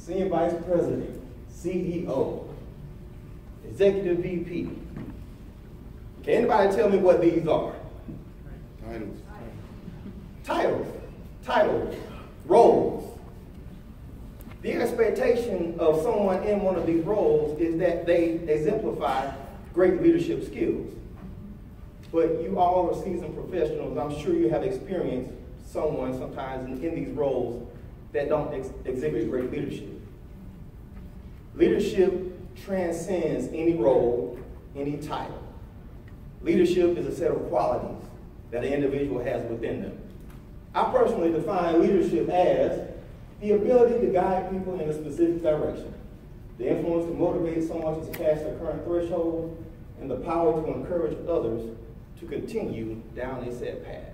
Senior Vice President, CEO, Executive VP. Can anybody tell me what these are? Titles, roles. The expectation of someone in one of these roles is that they exemplify great leadership skills. But you all are seasoned professionals. I'm sure you have experienced someone sometimes in these roles that don't exhibit great leadership. Leadership transcends any role, any title. Leadership is a set of qualities that an individual has within them. I personally define leadership as the ability to guide people in a specific direction, the influence to motivate someone to surpass their current threshold, and the power to encourage others to continue down a set path.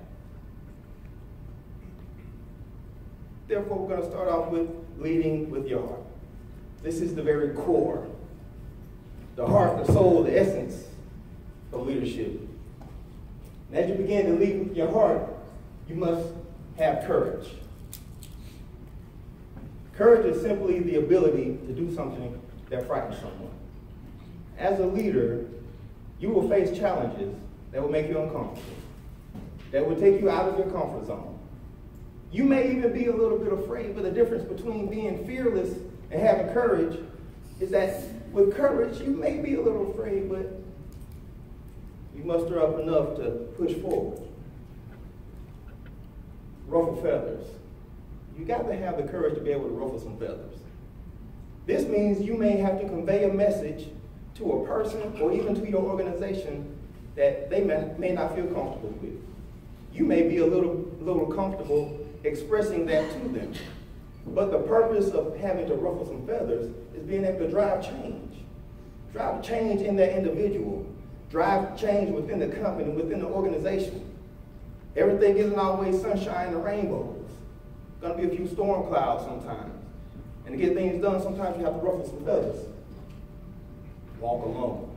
Therefore, we're going to start off with leading with your heart. This is the very core, the heart, the soul, the essence of leadership. And as you begin to lead with your heart, you must have courage. Courage is simply the ability to do something that frightens someone. As a leader, you will face challenges that will make you uncomfortable, that will take you out of your comfort zone. You may even be a little bit afraid, but the difference between being fearless and having courage is that with courage, you may be a little afraid, but you muster up enough to push forward. Ruffle feathers. You got to have the courage to be able to ruffle some feathers. This means you may have to convey a message to a person or even to your organization that they may not feel comfortable with. You may be a little comfortable expressing that to them. But the purpose of having to ruffle some feathers is being able to drive change. Drive change in that individual. Drive change within the company, within the organization. Everything isn't always sunshine and rainbows. Going to be a few storm clouds sometimes. And to get things done, sometimes you have to ruffle some feathers. Walk alone.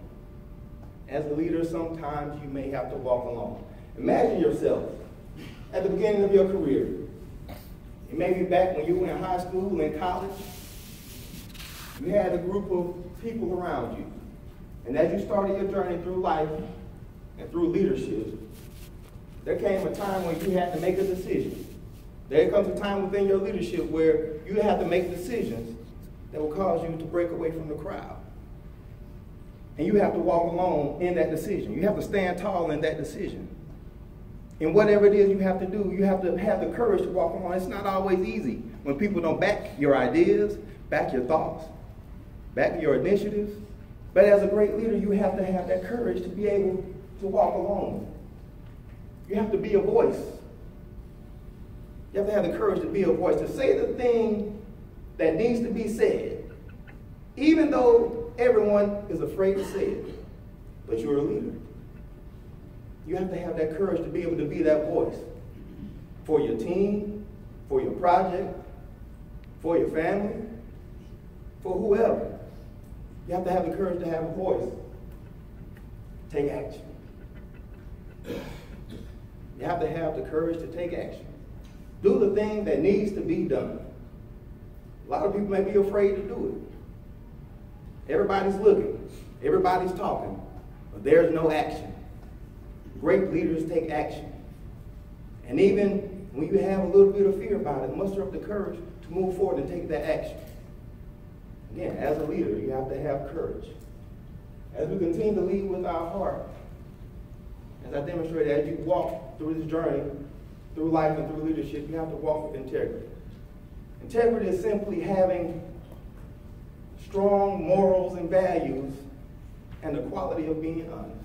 As a leader, sometimes you may have to walk alone. Imagine yourself at the beginning of your career. It may be back when you were in high school and college. You had a group of people around you. And as you started your journey through life and through leadership, there came a time when you had to make a decision. There comes a time within your leadership where you have to make decisions that will cause you to break away from the crowd. And you have to walk alone in that decision. You have to stand tall in that decision. And whatever it is you have to do, you have to have the courage to walk alone. It's not always easy when people don't back your ideas, back your thoughts, back your initiatives. But as a great leader, you have to have that courage to be able to walk alone. You have to be a voice. You have to have the courage to be a voice, to say the thing that needs to be said, even though everyone is afraid to say it. But you're a leader. You have to have that courage to be able to be that voice for your team, for your project, for your family, for whoever. You have to have the courage to have a voice. Take action. You have to have the courage to take action. Do the thing that needs to be done. A lot of people may be afraid to do it. Everybody's looking. Everybody's talking. But there's no action. Great leaders take action. And even when you have a little bit of fear about it, muster up the courage to move forward and take that action. Again, as a leader, you have to have courage. As we continue to lead with our heart, as I demonstrated, as you walk through this journey, through life and through leadership, you have to walk with integrity. Integrity is simply having strong morals and values and the quality of being honest.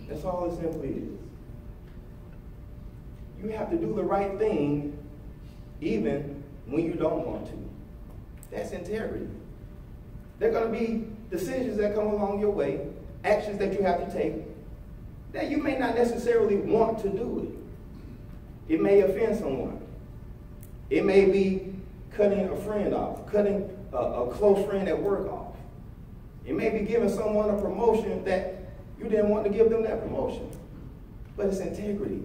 That's all it simply is. You have to do the right thing even when you don't want to. That's integrity. There are going to be decisions that come along your way, actions that you have to take, that you may not necessarily want to do it. It may offend someone. It may be cutting a friend off, cutting a close friend at work off. It may be giving someone a promotion that you didn't want to give them that promotion. But it's integrity.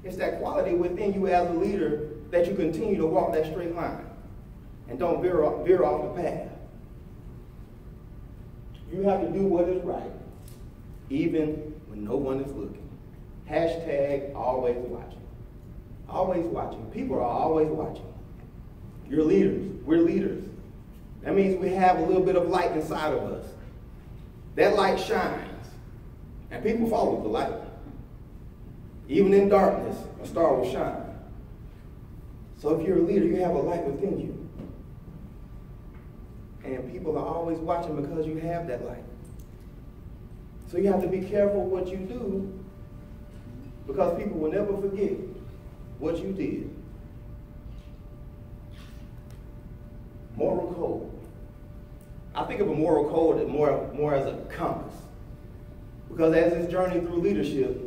It's that quality within you as a leader that you continue to walk that straight line. and don't veer off the path. You have to do what is right, even when no one is looking. Hashtag always watching. Always watching. People are always watching. You're leaders. We're leaders. That means we have a little bit of light inside of us. That light shines, and people follow the light. Even in darkness, a star will shine. So if you're a leader, you have a light within you. And people are always watching because you have that light. So you have to be careful what you do, because people will never forget what you did. Moral code. I think of a moral code more as a compass. Because as this journey through leadership,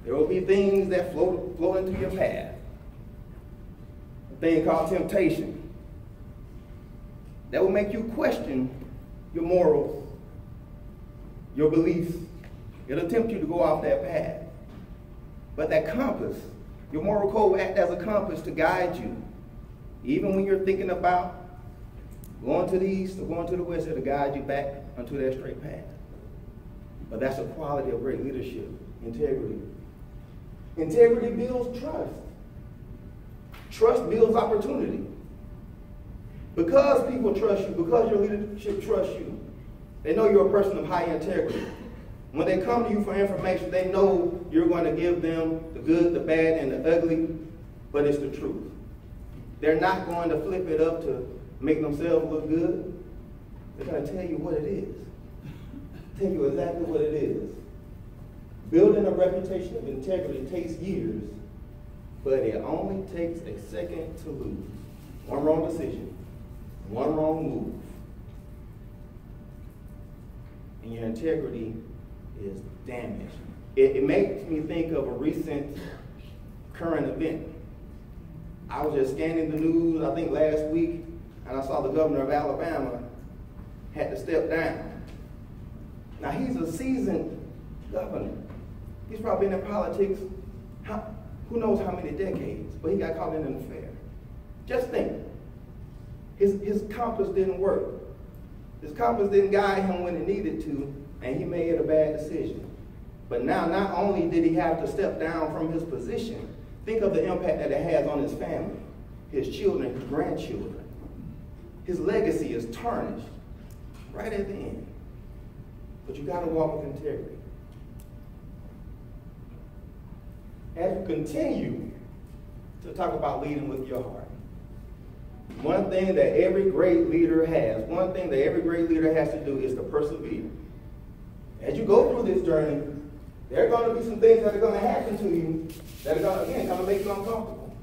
there will be things that flow into your path. A thing called temptation that will make you question your morals, your beliefs. It'll tempt you to go off that path. But that compass, your moral code will act as a compass to guide you. Even when you're thinking about going to the east or going to the west, it'll guide you back onto that straight path. But that's a quality of great leadership, integrity. Integrity builds trust. Trust builds opportunity. Because people trust you, because your leadership trusts you, they know you're a person of high integrity. When they come to you for information, they know you're going to give them the good, the bad, and the ugly, but it's the truth. They're not going to flip it up to make themselves look good. They're going to tell you what it is. Tell you exactly what it is. Building a reputation of integrity takes years, but it only takes a second to lose. One wrong decision, one wrong move, and your integrity is damaged. It makes me think of a recent current event. I was just scanning the news, I think last week, and I saw the governor of Alabama had to step down. Now, he's a seasoned governor. He's probably been in politics, who knows how many decades, but he got caught in an affair. Just think, his compass didn't work. His compass didn't guide him when it needed to, and he made a bad decision. But now, not only did he have to step down from his position, think of the impact that it has on his family, his children, his grandchildren. His legacy is tarnished right at the end. But you got to walk with integrity. As we continue to talk about leading with your heart, one thing that every great leader has to do is to persevere. As you go through this journey, there are going to be some things that are going to happen to you that are going to, again, make you uncomfortable.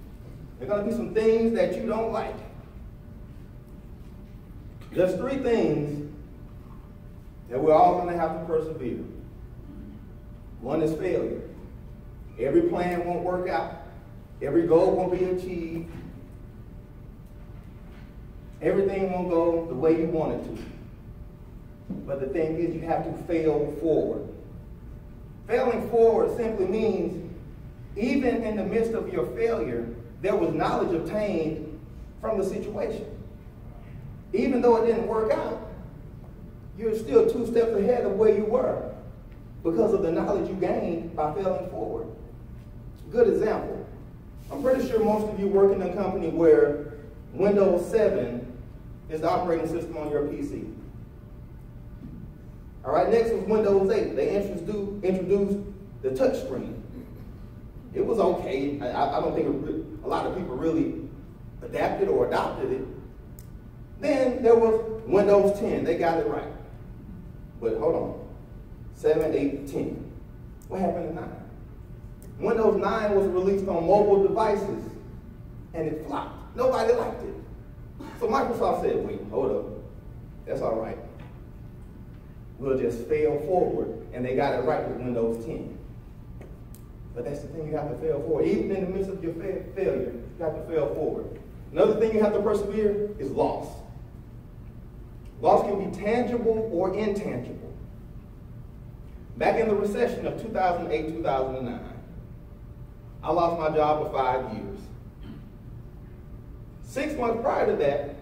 There are going to be some things that you don't like. There's three things that we're all going to have to persevere. One is failure. Every plan won't work out. Every goal won't be achieved. Everything won't go the way you want it to. But the thing is, you have to fail forward. Failing forward simply means, even in the midst of your failure, there was knowledge obtained from the situation. Even though it didn't work out, you're still 2 steps ahead of where you were because of the knowledge you gained by failing forward. Good example. I'm pretty sure most of you work in a company where Windows 7 is the operating system on your PC. All right, next was Windows 8. They introduced the touch screen. It was okay. I don't think a lot of people really adapted or adopted it. Then there was Windows 10. They got it right. But hold on. 7, 8, 10. What happened to 9? Windows 9 was released on mobile devices, and it flopped. Nobody liked it. So Microsoft said, wait, hold up. That's all right. We'll just fail forward. And they got it right with Windows 10. But that's the thing, you have to fail forward. Even in the midst of your failure, you have to fail forward. Another thing you have to persevere is loss. Loss can be tangible or intangible. Back in the recession of 2008, 2009, I lost my job for 5 years. 6 months prior to that,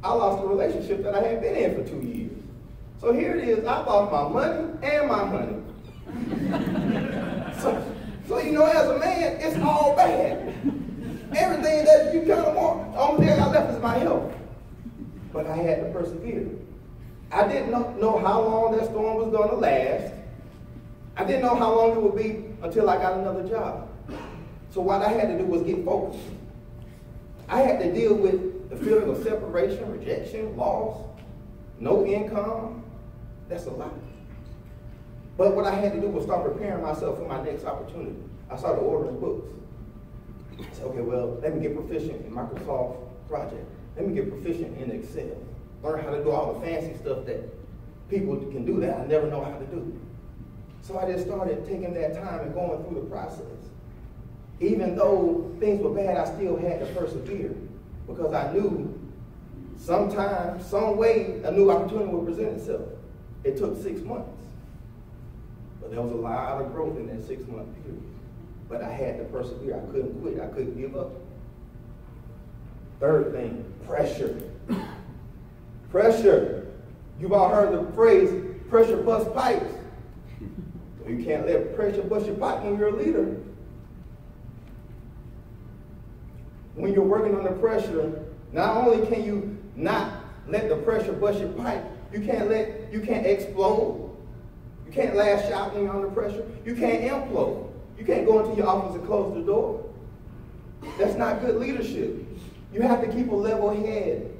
I lost a relationship that I had been in for 2 years. So here it is, I lost my money and my honey. So you know, as a man, it's all bad. Everything that you kind of want, the only thing I left is my health. But I had to persevere. I didn't know how long that storm was going to last. I didn't know how long it would be until I got another job. So what I had to do was get focused. I had to deal with the feeling of separation, rejection, loss, no income. That's a lot. But what I had to do was start preparing myself for my next opportunity. I started ordering books. I said, okay, well, let me get proficient in Microsoft Project. Let me get proficient in Excel. Learn how to do all the fancy stuff that people can do that I never know how to do. So I just started taking that time and going through the process. Even though things were bad, I still had to persevere because I knew sometime, some way, a new opportunity would present itself. It took 6 months. But there was a lot of growth in that 6-month period. But I had to persevere. I couldn't quit. I couldn't give up. Third thing, pressure. Pressure. You've all heard the phrase, pressure busts pipes. So you can't let pressure bust your pipe when you're a leader. When you're working under pressure, not only can you not let the pressure bust your pipe, you can't explode. You can't lash out when you're under pressure. You can't implode. You can't go into your office and close the door. That's not good leadership. You have to keep a level head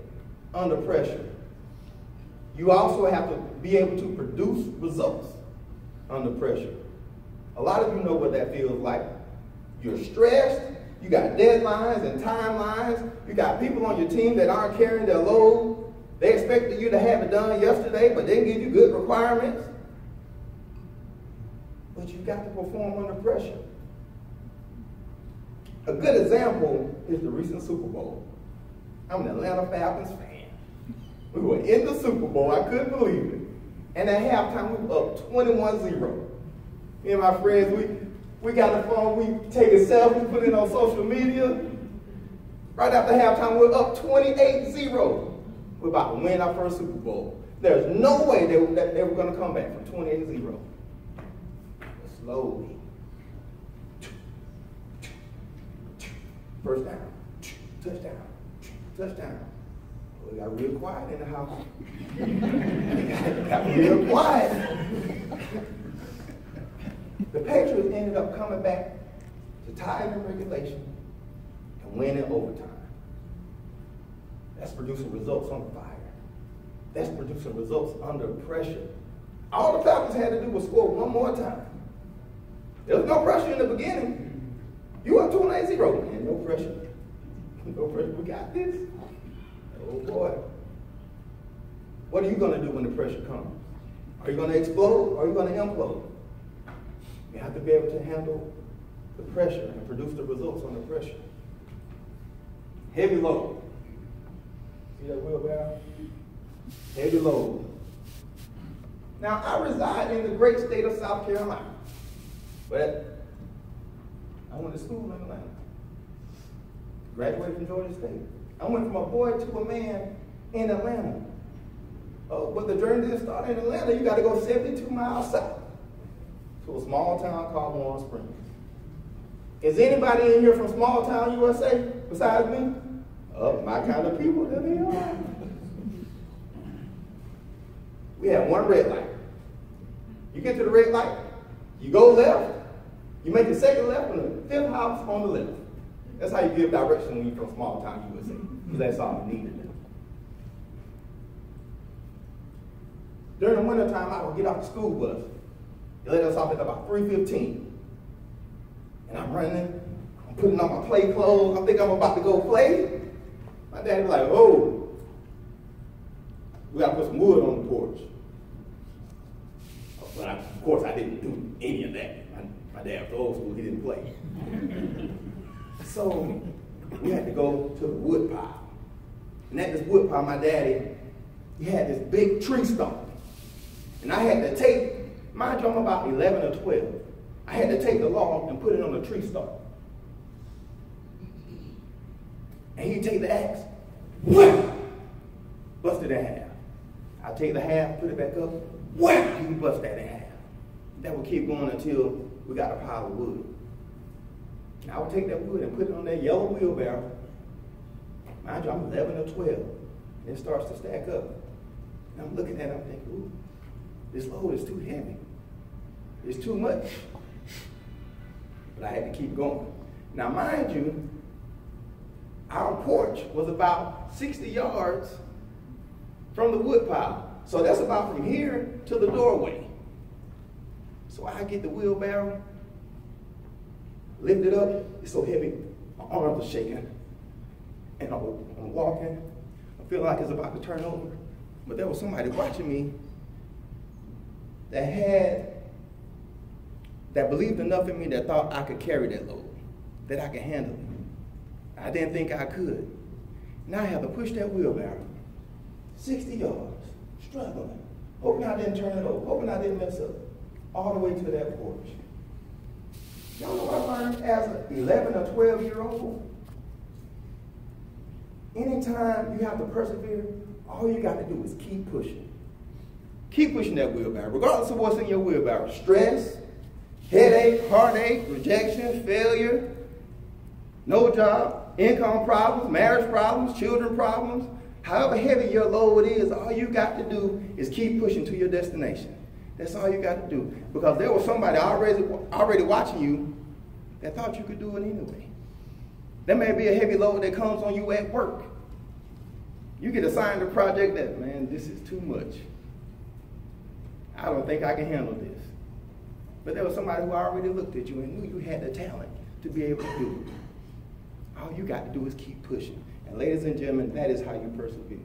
under pressure. You also have to be able to produce results under pressure. A lot of you know what that feels like. You're stressed. You got deadlines and timelines. You got people on your team that aren't carrying their load. They expected you to have it done yesterday, but they give you good requirements. But you've got to perform under pressure. A good example is the recent Super Bowl. I'm an Atlanta Falcons fan. We were in the Super Bowl. I couldn't believe it. And at halftime, we were up 21-0. Me and my friends, we got the phone, we take a selfie, put it on social media. Right after halftime, we're up 28-0. We're about to win our first Super Bowl. There's no way they were going to come back from 28-0. Slowly. First down. Touchdown. Touchdown. We got real quiet in the house. got real quiet. The Patriots ended up coming back to tie it in regulation and win in overtime. That's producing results on fire. That's producing results under pressure. All the Falcons had to do was score one more time. There was no pressure in the beginning. You up 28-0. Man, no pressure. No pressure. We got this. Oh boy. What are you going to do when the pressure comes? Are you going to explode or are you going to implode? You have to be able to handle the pressure and produce the results under pressure. Heavy load. See that wheelbarrow? Heavy load. Now, I reside in the great state of South Carolina, but I went to school in Atlanta. Graduated from Georgia State. I went from a boy to a man in Atlanta. But the journey didn't start in Atlanta. You got to go 72 miles south to a small town called Warren Springs. Is anybody in here from small town USA besides me? My kind of people, there they are. We had one red light. You get to the red light, you go left, you make the second left, and the fifth house on the left. That's how you give direction when you're from small town USA, because that's all you need to do. During the wintertime, I would get off the school bus. They let us off at about 3:15. And I'm running, I'm putting on my play clothes, I think I'm about to go play. My daddy was like, oh, we got to put some wood on the porch. But of course, I didn't do any of that. My dad was old school, he didn't play. So we had to go to the wood pile. And at this wood pile, my daddy, he had this big tree stump. And I had to take, mind you, I'm about 11 or 12. I had to take the log and put it on the tree stump. And he'd take the axe, wham! bust it in half. I take the half, put it back up, wow, you can bust that in half. That would keep going until we got a pile of wood. And I would take that wood and put it on that yellow wheelbarrow. Mind you, I'm 11 or 12. And it starts to stack up. And I'm looking at it, I'm thinking, ooh, this load is too heavy. It's too much. But I had to keep going. Now, mind you, our porch was about 60 yards from the wood pile. So that's about from here to the doorway. So I get the wheelbarrow, lift it up, it's so heavy, my arms are shaking. And I'm walking, I feel like it's about to turn over. But there was somebody watching me that believed enough in me that thought I could carry that load, that I could handle it. I didn't think I could. Now I have to push that wheelbarrow 60 yards, struggling, hoping I didn't turn it over, hoping I didn't mess up, all the way to that porch. Y'all know what I learned as an 11 or 12-year-old? Anytime you have to persevere, all you got to do is keep pushing. Keep pushing that wheelbarrow, regardless of what's in your wheelbarrow. Stress, headache, heartache, rejection, failure, no job, income problems, marriage problems, children problems. However heavy your load is, all you got to do is keep pushing to your destination. That's all you got to do. Because there was somebody already watching you that thought you could do it anyway. There may be a heavy load that comes on you at work. You get assigned a project that, man, this is too much. I don't think I can handle this. But there was somebody who already looked at you and knew you had the talent to be able to do it. All you got to do is keep pushing. And ladies and gentlemen, that is how you persevere.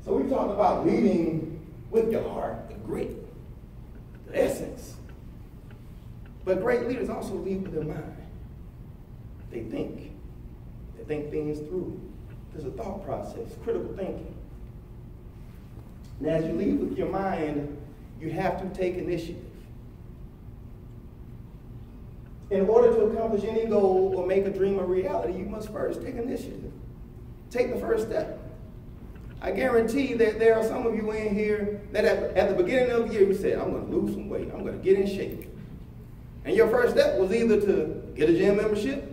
So we talked about leading with your heart, the grit, the essence. But great leaders also lead with their mind. They think things through. There's a thought process, critical thinking. Now, as you lead with your mind, you have to take initiative. In order to accomplish any goal or make a dream a reality, you must first take initiative. Take the first step. I guarantee that there are some of you in here that at the beginning of the year, you said, I'm going to lose some weight. I'm going to get in shape. And your first step was either to get a gym membership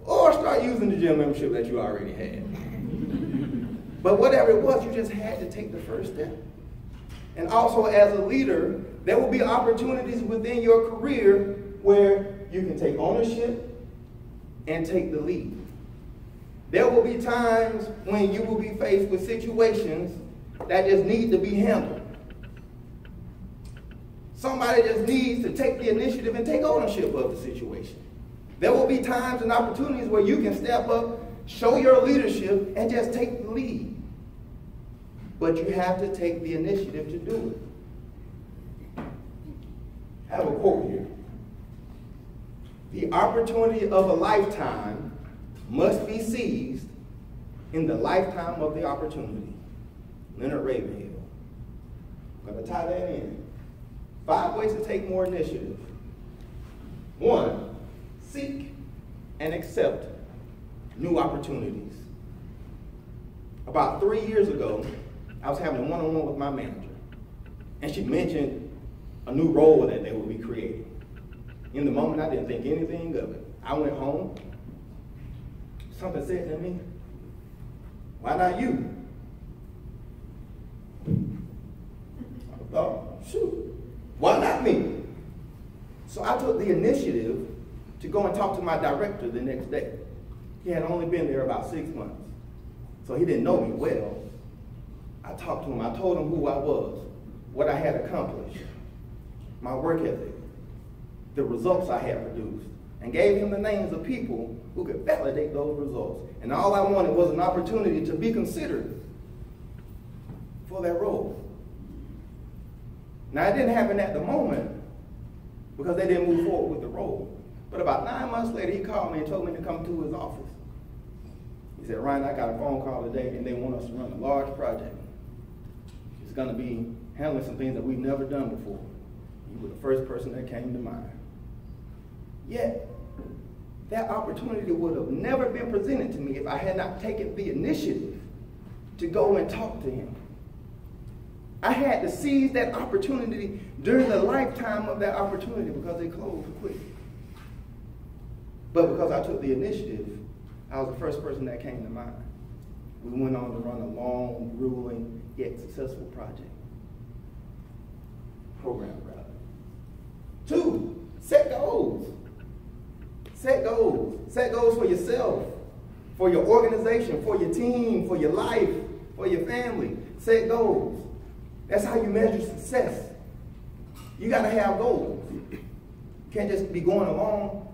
or start using the gym membership that you already had. But whatever it was, you just had to take the first step. And also as a leader, there will be opportunities within your career where you can take ownership and take the lead. There will be times when you will be faced with situations that just need to be handled. Somebody just needs to take the initiative and take ownership of the situation. There will be times and opportunities where you can step up, show your leadership, and just take the lead. But you have to take the initiative to do it. I have a quote here. The opportunity of a lifetime must be seized in the lifetime of the opportunity. Leonard Ravenhill. I'm going to tie that in. 5 ways to take more initiative. 1, seek and accept new opportunities. About 3 years ago, I was having a one-on-one with my manager, and she mentioned a new role that they would be creating. In the moment, I didn't think anything of it. I went home. Something said to me, why not you? I thought, shoot, why not me? So I took the initiative to go and talk to my director the next day. He had only been there about 6 months, so he didn't know me well. I talked to him. I told him who I was, what I had accomplished, my work ethic, the results I had produced, and gave him the names of people who could validate those results. And all I wanted was an opportunity to be considered for that role. Now, it didn't happen at the moment because they didn't move forward with the role. But about 9 months later, he called me and told me to come to his office. He said, Ryan, I got a phone call today, and they want us to run a large project. It's going to be handling some things that we've never done before. You were the first person that came to mind. Yet, that opportunity would have never been presented to me if I had not taken the initiative to go and talk to him. I had to seize that opportunity during the lifetime of that opportunity because it closed quick. But because I took the initiative, I was the first person that came to mind. We went on to run a long, grueling, yet successful program. 2, set goals. Set goals. Set goals for yourself, for your organization, for your team, for your life, for your family. Set goals. That's how you measure success. You got to have goals. You can't just be going along.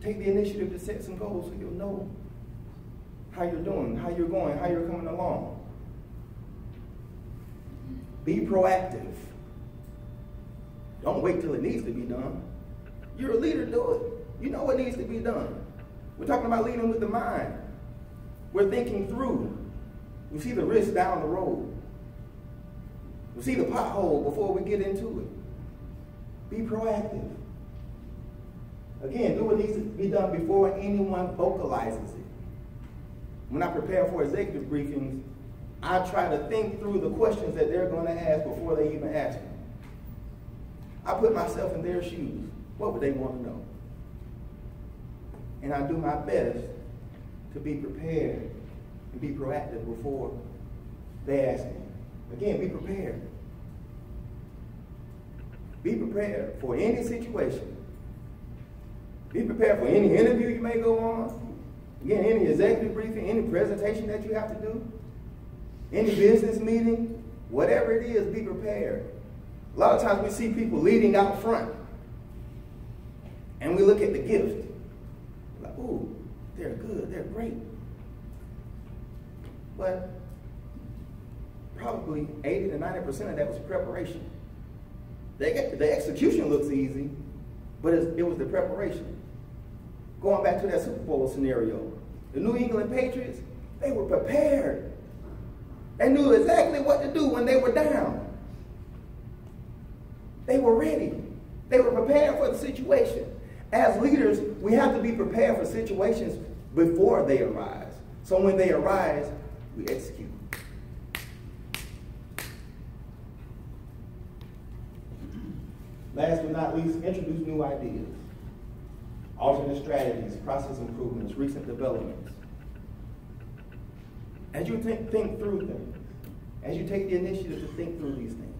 Take the initiative to set some goals so you'll know how you're doing, how you're going, how you're coming along. Be proactive. Don't wait till it needs to be done. You're a leader, do it. You know what needs to be done. We're talking about leading with the mind. We're thinking through. We see the risk down the road. We see the pothole before we get into it. Be proactive. Again, do what needs to be done before anyone vocalizes it. When I prepare for executive briefings, I try to think through the questions that they're going to ask before they even ask them. I put myself in their shoes. What would they want to know? And I do my best to be prepared and be proactive before they ask me. Again, be prepared. Be prepared for any situation. Be prepared for any interview you may go on. Again, any executive briefing, any presentation that you have to do, any business meeting, whatever it is, be prepared. A lot of times we see people leading out front, and we look at the gift. We're like, ooh, they're good, they're great. But probably 80 to 90% of that was preparation. The execution looks easy, but it was the preparation. Going back to that Super Bowl scenario, the New England Patriots, they were prepared. They knew exactly what to do when they were down. They were ready. They were prepared for the situation. As leaders, we have to be prepared for situations before they arise. So when they arise, we execute. Last but not least, introduce new ideas, alternate strategies, process improvements, recent developments. As you think through things, as you take the initiative to think through these things,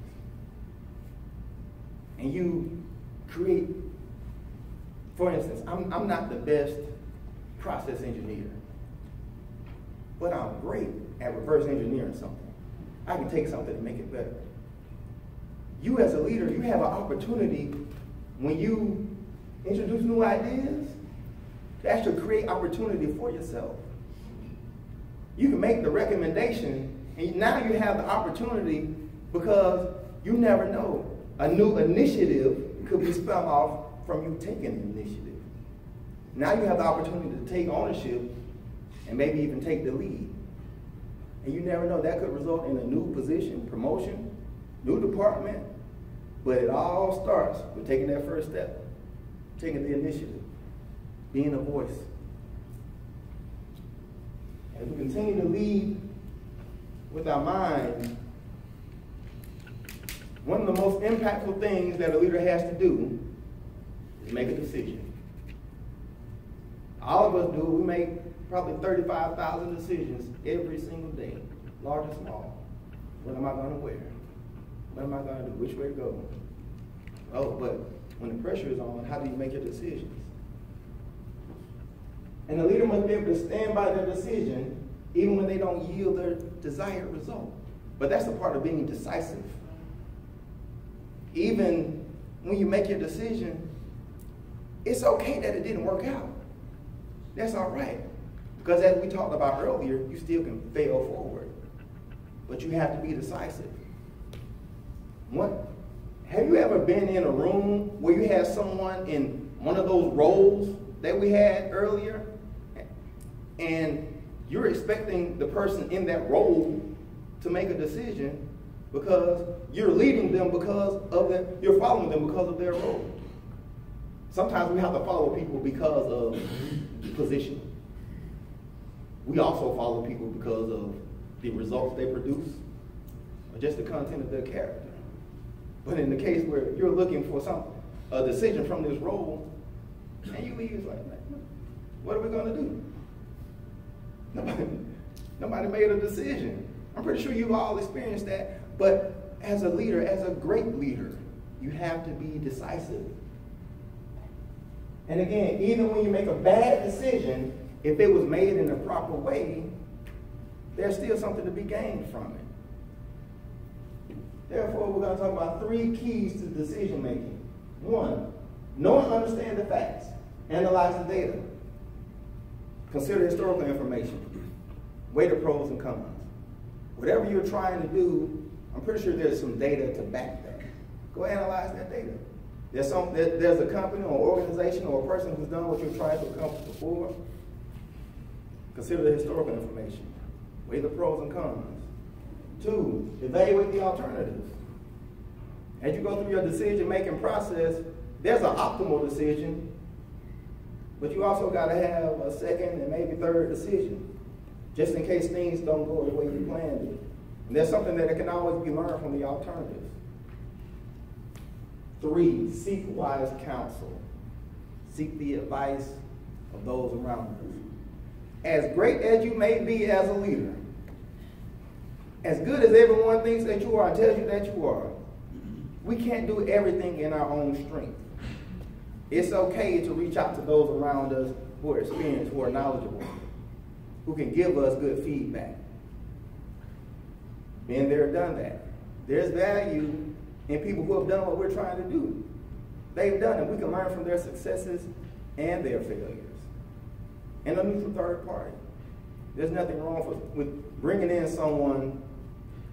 and you create, for instance, I'm not the best process engineer, but I'm great at reverse engineering something. I can take something and make it better. You as a leader, you have an opportunity when you introduce new ideas to actually create opportunity for yourself. You can make the recommendation, and now you have the opportunity because you never know. A new initiative could be spun off from you taking an initiative. Now you have the opportunity to take ownership and maybe even take the lead. And you never know, that could result in a new position, promotion, new department, but it all starts with taking that first step, taking the initiative, being a voice. As we continue to lead with our mind, one of the most impactful things that a leader has to do is make a decision. All of us do. We make probably 35,000 decisions every single day, large and small. What am I going to wear? What am I going to do? Which way to go? Oh, but when the pressure is on, how do you make your decisions? And the leader must be able to stand by their decision even when they don't yield their desired result. But that's a part of being decisive. Even when you make your decision, it's okay that it didn't work out. That's all right. Because as we talked about earlier, you still can fail forward. But you have to be decisive. Have you ever been in a room where you had someone in one of those roles that we had earlier, and you're expecting the person in that role to make a decision because you're leading them because of you're following them because of their role? Sometimes we have to follow people because of the position. We also follow people because of the results they produce, or just the content of their character. But in the case where you're looking for a decision from this role, and you leave, it's like, what are we going to do? Nobody made a decision. I'm pretty sure you've all experienced that. But as a leader, as a great leader, you have to be decisive. And again, even when you make a bad decision, if it was made in the proper way, there's still something to be gained from it. Therefore, we're going to talk about 3 keys to decision making. 1, know and understand the facts. Analyze the data. Consider historical information. Weigh the pros and cons. Whatever you're trying to do, I'm pretty sure there's some data to back that. Go analyze that data. There's a company or organization or a person who's done what you're trying to accomplish before. Consider the historical information. Weigh the pros and cons. 2, evaluate the alternatives. As you go through your decision-making process, there's an optimal decision, but you also got to have a second and maybe third decision, just in case things don't go the way you planned it. And there's something that can always be learned from the alternatives. 3, seek wise counsel. Seek the advice of those around us. As great as you may be as a leader, as good as everyone thinks that you are and tells you that you are, we can't do everything in our own strength. It's okay to reach out to those around us who are experienced, who are knowledgeable, who can give us good feedback. Been there, done that. There's value in people who have done what we're trying to do. They've done it. We can learn from their successes and their failures. And a neutral third party. There's nothing wrong with bringing in someone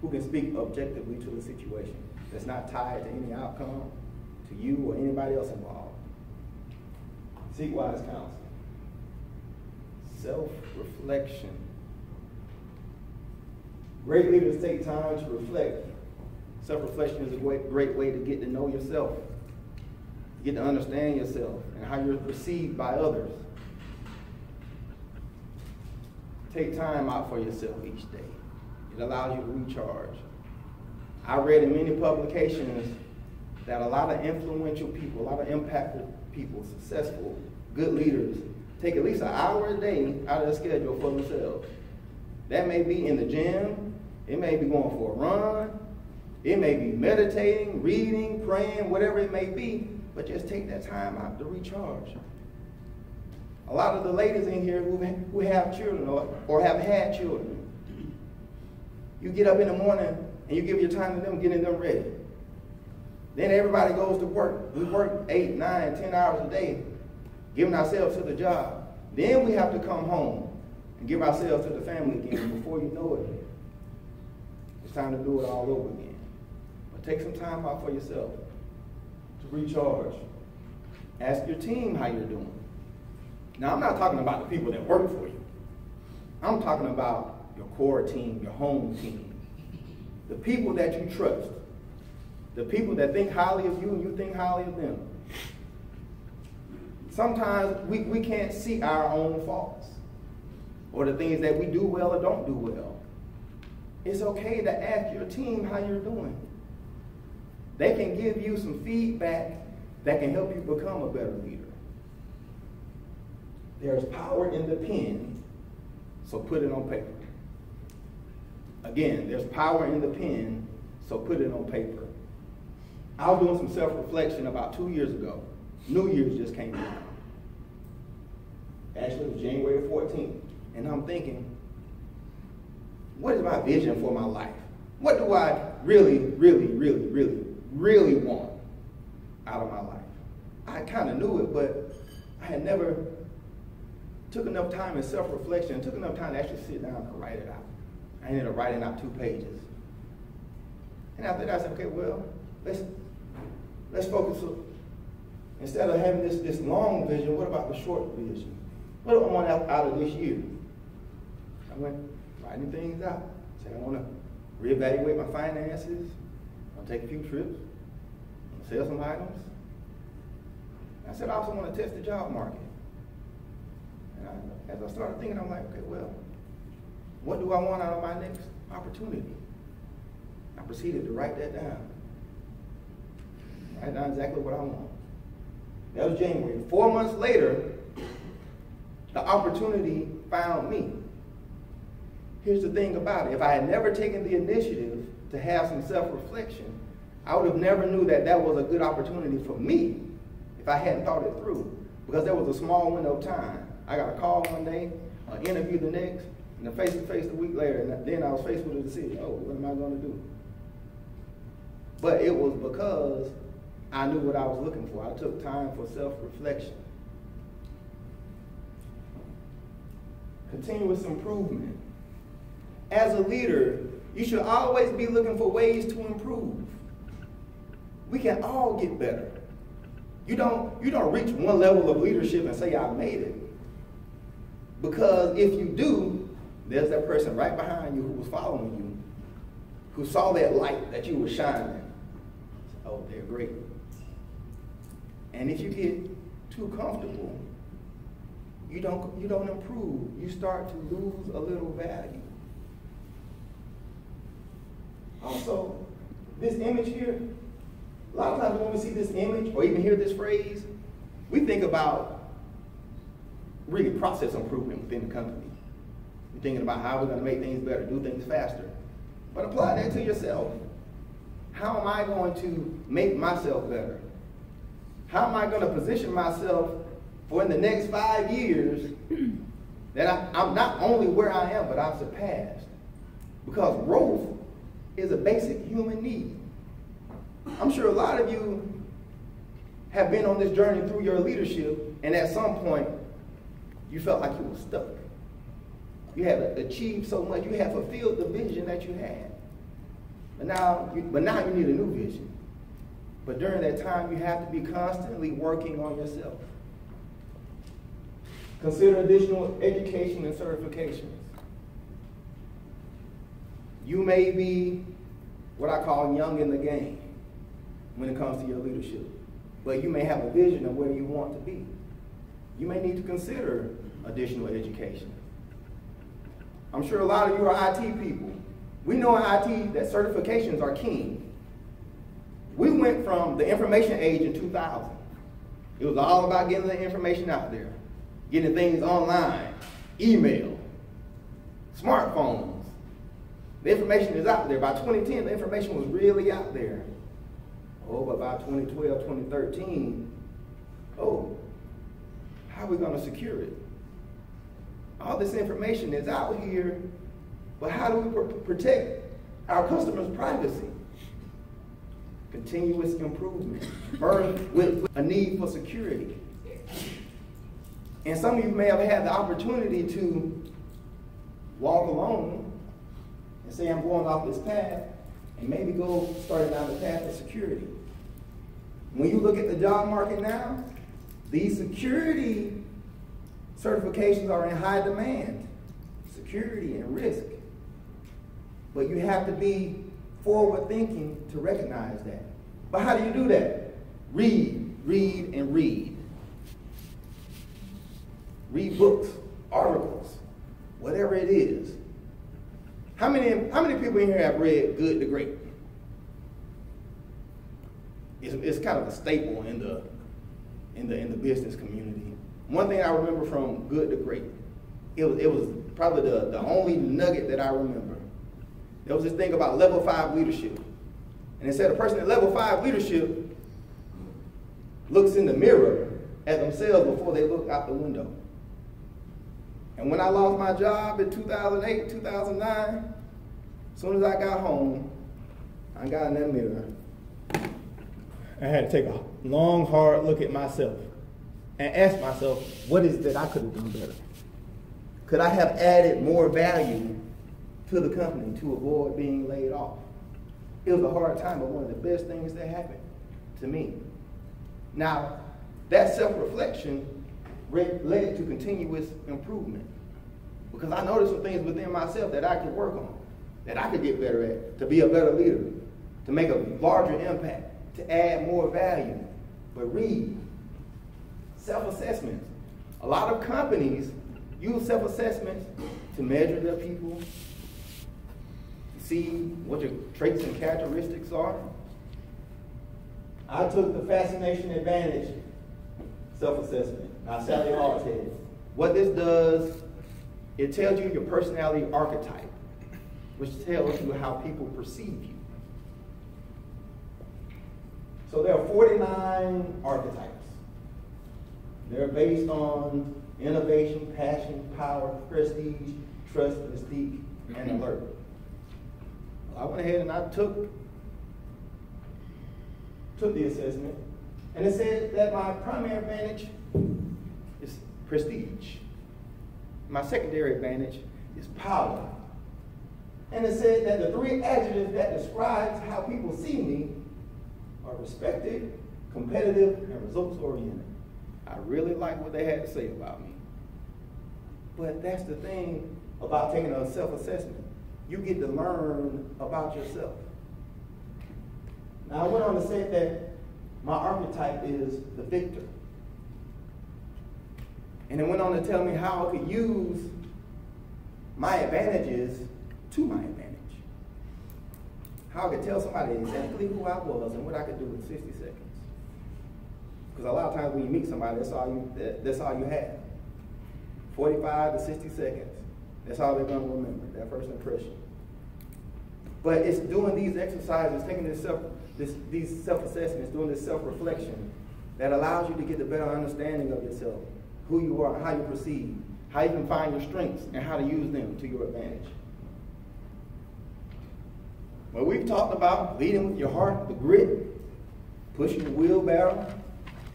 who can speak objectively to the situation. That's not tied to any outcome, to you or anybody else involved. Seek wise counsel. Self-reflection. Great leaders take time to reflect. Self-reflection is a great way to get to know yourself, get to understand yourself and how you're perceived by others. Take time out for yourself each day. It allows you to recharge. I read in many publications that a lot of influential people, a lot of impactful people, successful, good leaders, take at least an hour a day out of their schedule for themselves. That may be in the gym, it may be going for a run, it may be meditating, reading, praying, whatever it may be, but just take that time out to recharge. A lot of the ladies in here who have children or have had children, you get up in the morning and you give your time to them, getting them ready. Then everybody goes to work. We work 8, 9, 10 hours a day, giving ourselves to the job. Then we have to come home and give ourselves to the family again. Before you know it, it's time to do it all over again. But take some time out for yourself to recharge. Ask your team how you're doing. Now, I'm not talking about the people that work for you. I'm talking about your core team, your home team, the people that you trust, the people that think highly of you and you think highly of them. Sometimes we can't see our own faults or the things that we do well or don't do well. It's okay to ask your team how you're doing. They can give you some feedback that can help you become a better leader. There's power in the pen, so put it on paper. Again, there's power in the pen, so put it on paper. I was doing some self-reflection about 2 years ago. New Year's just came around. Actually, it was January 14th. And I'm thinking, what is my vision for my life? What do I really want out of my life? I kind of knew it, but I had never took enough time in self-reflection, took enough time to actually sit down and write it out. I ended up writing out 2 pages. And after that, I said, okay, well, let's focus. Instead of having this long vision, what about the short vision? What do I want out of this year? I went writing things out. Said I want to reevaluate my finances. I'll take a few trips. I'll sell some items. I said I also want to test the job market. And as I started thinking, I'm like, okay, well, what do I want out of my next opportunity. I proceeded to write that down. Write down exactly what I want. That was January. 4 months later, the opportunity found me. Here's the thing about it. If I had never taken the initiative to have some self-reflection, I would have never knew that that was a good opportunity for me if I hadn't thought it through. Because there was a small window of time. I got a call one day, an interview the next, and a face-to-face a week later, and then I was faced with a decision. Oh, what am I going to do? But it was because I knew what I was looking for. I took time for self-reflection. Continuous improvement. As a leader, you should always be looking for ways to improve. We can all get better. You don't reach one level of leadership and say, I made it. Because if you do, there's that person right behind you who was following you, who saw that light that you were shining. Oh, they're great. And if you get too comfortable, you don't improve. You start to lose a little value. Also, this image here, a lot of times when we see this image or even hear this phrase, we think about really process improvement within the company. You're thinking about how we're going to make things better, do things faster. But apply that to yourself. How am I going to make myself better? How am I going to position myself for in the next 5 years that I'm not only where I am, but I've surpassed? Because growth is a basic human need. I'm sure a lot of you have been on this journey through your leadership, and at some point, you felt like you were stuck. You had achieved so much. You had fulfilled the vision that you had. But now you need a new vision. But during that time, you have to be constantly working on yourself. Consider additional education and certifications. You may be what I call young in the game when it comes to your leadership, but you may have a vision of where you want to be. You may need to consider additional education. I'm sure a lot of you are IT people. We know in IT that certifications are king. We went from the information age in 2000. It was all about getting the information out there, getting things online, email, smartphones. The information is out there. By 2010, the information was really out there. Oh, but by 2012, 2013, how are we going to secure it? All this information is out here, but how do we protect our customers' privacy? Continuous improvement, burdened with a need for security. And some of you may have had the opportunity to walk alone and say, I'm going off this path, and maybe go starting down the path of security. When you look at the job market now, these security certifications are in high demand. Security and risk. But you have to be forward thinking to recognize that. But how do you do that? Read, read, and read. Read books, articles, whatever it is. How many people in here have read Good to Great? It's kind of a staple in the business community. One thing I remember from Good to Great, it was probably the only nugget that I remember. There was this thing about level 5 leadership. And it said a person at level 5 leadership looks in the mirror at themselves before they look out the window. And when I lost my job in 2008, 2009, as soon as I got home, I got in that mirror. I had to take a long, hard look at myself and ask myself, what is it that I could have done better? Could I have added more value to the company to avoid being laid off? It was a hard time, but one of the best things that happened to me. Now, that self-reflection led to continuous improvement, because I noticed some things within myself that I could work on, that I could get better at, to be a better leader, to make a larger impact, to add more value. But read. Self-assessments. A lot of companies use self-assessments to measure their people, see what your traits and characteristics are. I took the Fascination Advantage self-assessment. Now, Sally Hardhead. What this does, it tells you your personality archetype, which tells you how people perceive you. So there are 49 archetypes. They're based on innovation, passion, power, prestige, trust, mystique, and alert. I went ahead and I took the assessment, and it said that my primary advantage is prestige. My secondary advantage is power. And it said that the three adjectives that describes how people see me are respected, competitive, and results-oriented. I really like what they had to say about me. But that's the thing about taking a self-assessment. You get to learn about yourself. Now, I went on to say that my archetype is the victor. And it went on to tell me how I could use my advantages to my advantage. How I could tell somebody exactly who I was and what I could do in 60 seconds. Because a lot of times when you meet somebody, that's all you have. 45 to 60 seconds. That's all they're going to remember, that first impression. But it's doing these exercises, taking these self-assessments, doing this self-reflection that allows you to get a better understanding of yourself, who you are, how you perceive, how you can find your strengths, and how to use them to your advantage. Well, we've talked about leading with your heart, the grit, pushing the wheelbarrow,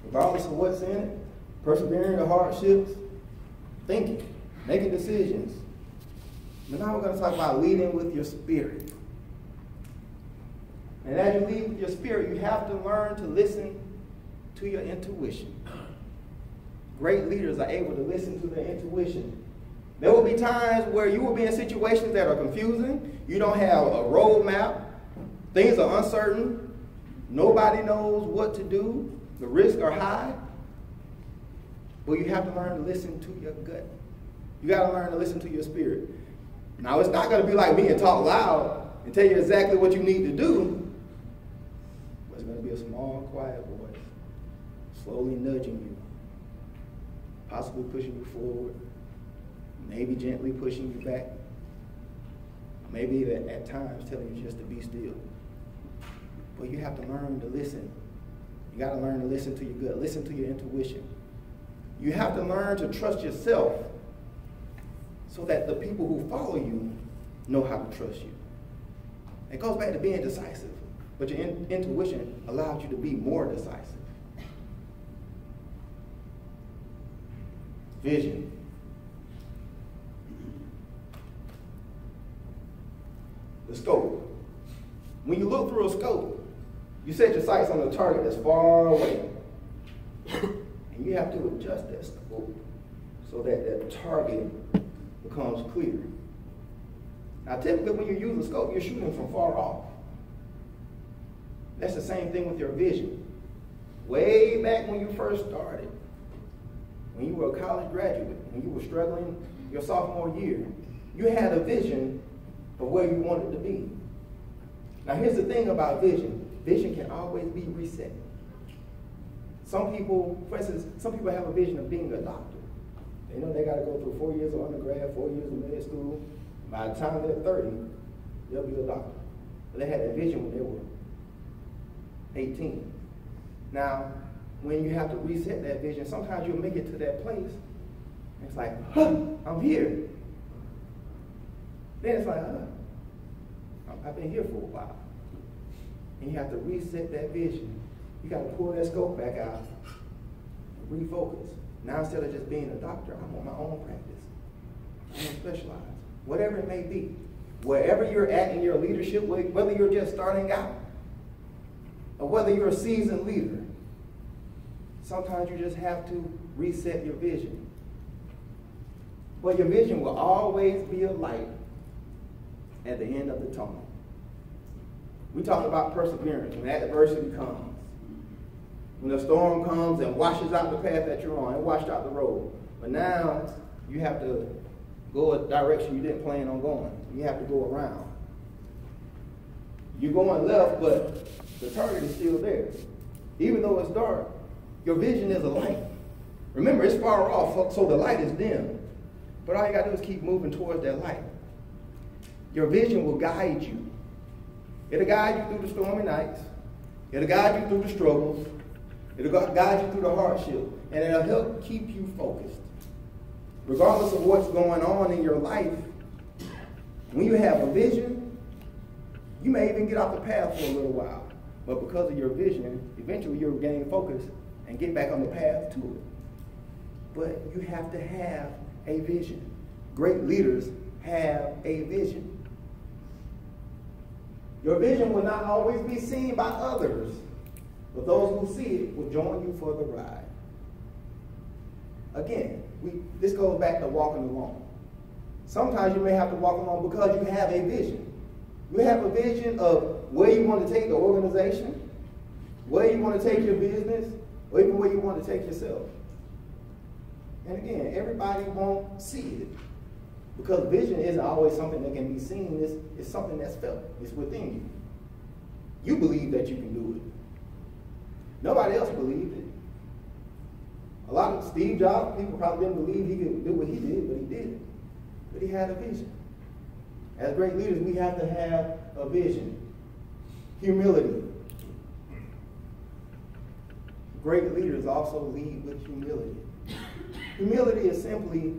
regardless of what's in it, persevering the hardships, thinking, making decisions. But now we're going to talk about leading with your spirit. And as you lead with your spirit, you have to learn to listen to your intuition. Great leaders are able to listen to their intuition. There will be times where you will be in situations that are confusing. You don't have a roadmap. Things are uncertain. Nobody knows what to do. The risks are high. But you have to learn to listen to your gut. You got to learn to listen to your spirit. Now, it's not going to be like me and talk loud and tell you exactly what you need to do. But it's going to be a small, quiet voice, slowly nudging you, possibly pushing you forward, maybe gently pushing you back, maybe at times telling you just to be still. But you have to learn to listen. You got to learn to listen to your gut, listen to your intuition. You have to learn to trust yourself so that the people who follow you know how to trust you. It goes back to being decisive, but your intuition allows you to be more decisive. Vision. The scope. When you look through a scope, you set your sights on a target that's far away. And you have to adjust that scope so that that target becomes clear. Now, typically when you use a scope, you're shooting from far off. That's the same thing with your vision. Way back when you first started, when you were a college graduate, when you were struggling your sophomore year, you had a vision of where you wanted to be. Now, here's the thing about vision. Vision can always be reset. Some people, for instance, some people have a vision of being a doctor. They know they got to go through 4 years of undergrad, 4 years of med school. By the time they're 30, they'll be a doctor. But they had that vision when they were 18. Now, when you have to reset that vision, sometimes you'll make it to that place. And it's like, I'm here. Then it's like, I've been here for a while. And you have to reset that vision. You got to pull that scope back out and refocus. Now, instead of just being a doctor, I'm on my own practice. I'm going to specialize. Whatever it may be. Wherever you're at in your leadership, whether you're just starting out or whether you're a seasoned leader, sometimes you just have to reset your vision. But your vision will always be a light at the end of the tunnel. We talk about perseverance when adversity comes. When the storm comes and washes out the path that you're on, it washed out the road. But now you have to go a direction you didn't plan on going. You have to go around. You're going left, but the target is still there. Even though it's dark, your vision is a light. Remember, it's far off, so the light is dim. But all you got to do is keep moving towards that light. Your vision will guide you. It'll guide you through the stormy nights. It'll guide you through the struggles. It'll guide you through the hardship. And it'll help keep you focused. Regardless of what's going on in your life, when you have a vision, you may even get off the path for a little while. But because of your vision, eventually you'll gain focus and get back on the path to it. But you have to have a vision. Great leaders have a vision. Your vision will not always be seen by others, but those who see it will join you for the ride. Again, this goes back to walking alone. Sometimes you may have to walk alone because you have a vision. You have a vision of where you want to take the organization, where you want to take your business, or even where you want to take yourself. And again, everybody won't see it because vision isn't always something that can be seen. It's something that's felt. It's within you. You believe that you can do it. Nobody else believed it. A lot of Steve Jobs, people probably didn't believe he could do what he did, but he did it. But he had a vision. As great leaders, we have to have a vision. Humility. Great leaders also lead with humility. Humility is simply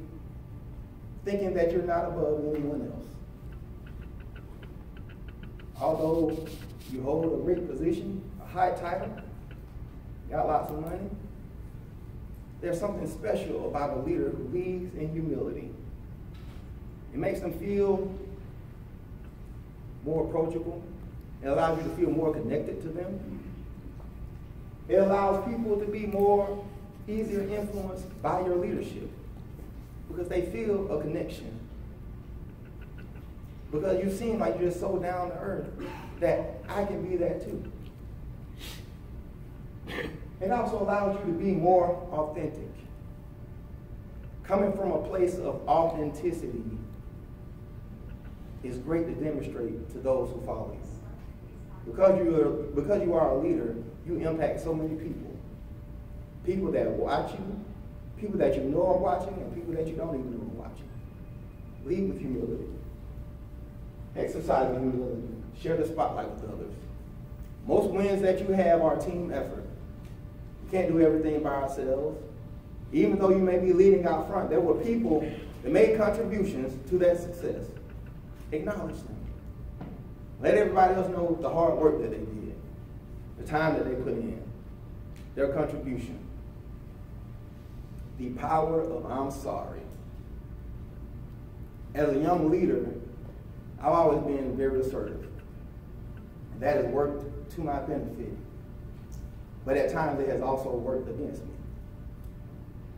thinking that you're not above anyone else. Although you hold a great position, a high title, got lots of money, there's something special about a leader who leads in humility. It makes them feel more approachable. It allows you to feel more connected to them. It allows people to be more easier influenced by your leadership because they feel a connection. Because you seem like you're so down to earth that I can be that too. It also allows you to be more authentic. Coming from a place of authenticity is great to demonstrate to those who follow you. Because you are a leader, you impact so many people. People that watch you, people that you know are watching, and people that you don't even know are watching. Lead with humility. Exercise with humility. Share the spotlight with others. Most wins that you have are team effort. We can't do everything by ourselves. Even though you may be leading out front, there were people that made contributions to that success. Acknowledge them. Let everybody else know the hard work that they did, the time that they put in, their contribution. The power of I'm sorry. As a young leader, I've always been very assertive. And that has worked to my benefit. But at times it has also worked against me.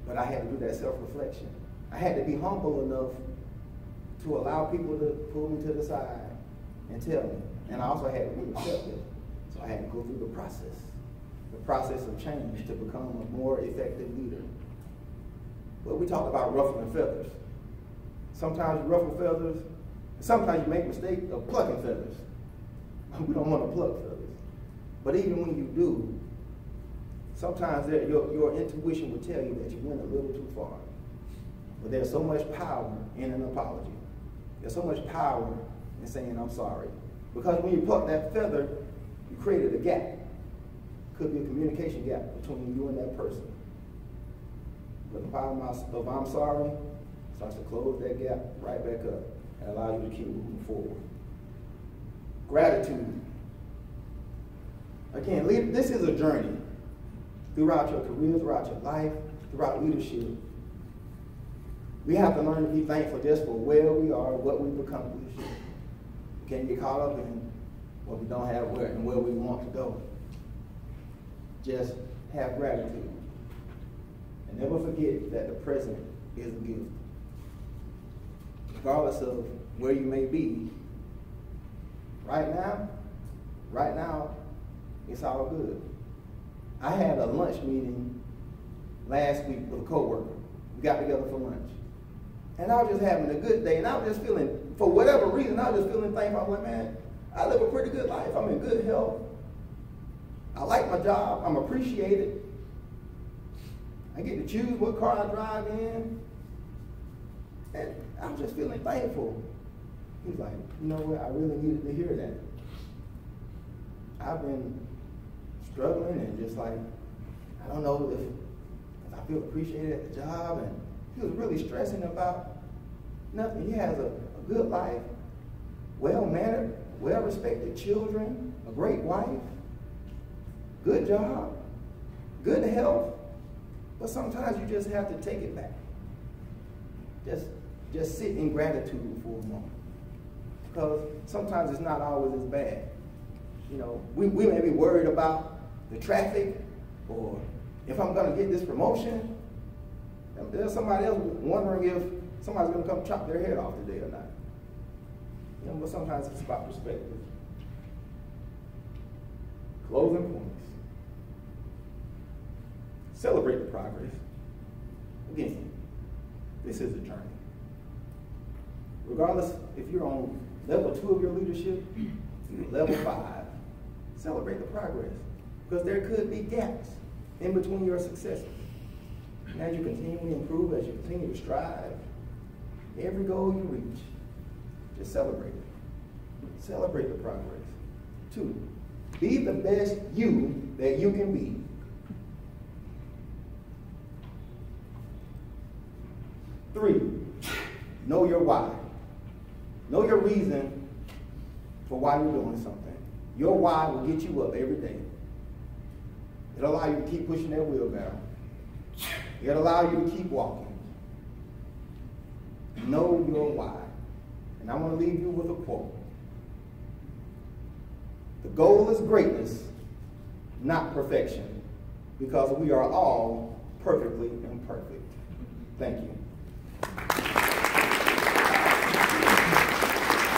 But I had to do that self-reflection. I had to be humble enough to allow people to pull me to the side and tell me. And I also had to be receptive. So I had to go through the process of change to become a more effective leader. But we talked about ruffling feathers. Sometimes you ruffle feathers, and sometimes you make a mistake of plucking feathers. We don't want to pluck feathers. But even when you do, sometimes your intuition will tell you that you went a little too far. But there's so much power in an apology. There's so much power in saying, I'm sorry. Because when you pluck that feather, you created a gap. Could be a communication gap between you and that person. But the power of I'm sorry starts to close that gap right back up and allow you to keep moving forward. Gratitude. Again, this is a journey throughout your career, throughout your life, throughout leadership. We have to learn to be thankful just for where we are, what we've accomplished. We can't get caught up in what we don't have and where we want to go. Just have gratitude. And never forget that the present is a gift. Regardless of where you may be, right now, it's all good. I had a lunch meeting last week with a coworker. We got together for lunch. And I was just having a good day, and I was just feeling, for whatever reason, I was just feeling thankful. I was like, man, I live a pretty good life. I'm in good health. I like my job. I'm appreciated. I get to choose what car I drive in. And I'm just feeling thankful. He's like, you know what? I really needed to hear that. I've been struggling and just like, I don't know if I feel appreciated at the job. And he was really stressing about nothing. He has a good life, well-mannered, well-respected children, a great wife, good job, good health. But sometimes you just have to take it back. Just sit in gratitude for a moment. Because sometimes it's not always as bad. You know, we may be worried about the traffic, or if I'm going to get this promotion. There's somebody else wondering if somebody's going to come chop their head off today or not. You know, but sometimes it's about perspective. Closing points. Celebrate the progress. Again, this is a journey. Regardless if you're on level 2 of your leadership, level 5, celebrate the progress. Because there could be gaps in between your successes. And as you continually improve, as you continue to strive, every goal you reach, just celebrate it. Celebrate the progress. 2, be the best you that you can be. 3, know your why. Know your reason for why you're doing something. Your why will get you up every day. It'll allow you to keep pushing that wheelbarrow. It'll allow you to keep walking. Know your why. And I'm going to leave you with a quote. The goal is greatness, not perfection, because we are all perfectly imperfect. Thank you.